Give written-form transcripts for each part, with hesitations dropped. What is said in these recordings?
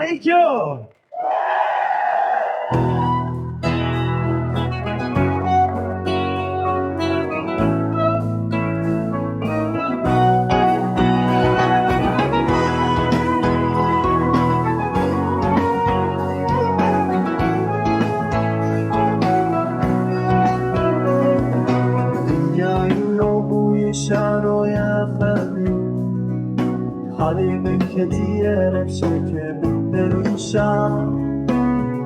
Thank you. شانو یا فهمی حالی من که دیگه که بنوشم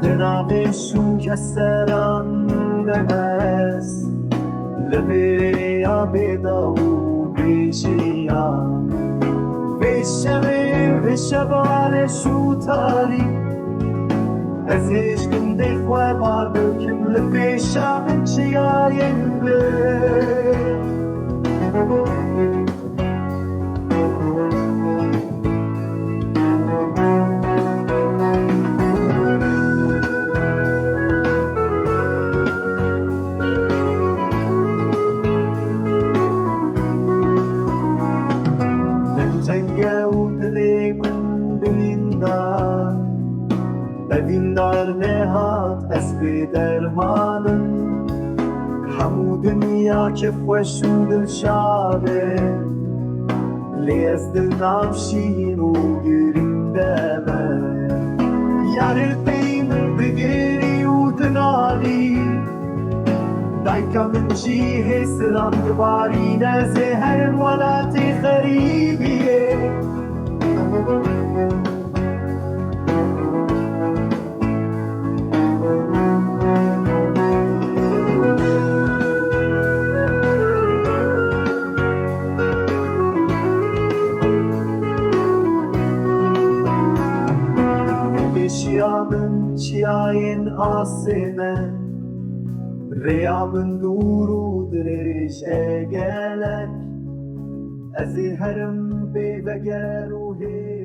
دنابشون که سرم نمست لبی آبیدا و بیشیم بیشمی بیشبال شوتاری از عشقم دیخواه بار بکم لبیشم چیایم بی دار نهاد اسبی درمانم همو دنیا که خوشم دل شاده لی از دل نافشین و گریم بمه یار قیم بگیری و تنالی دایکا من جیه سلام دوباری نزه هر ولاتی غریبیه Şiamın çiayın asime Riyamın durudur erişe gelek Ezi herim beyveger ruhi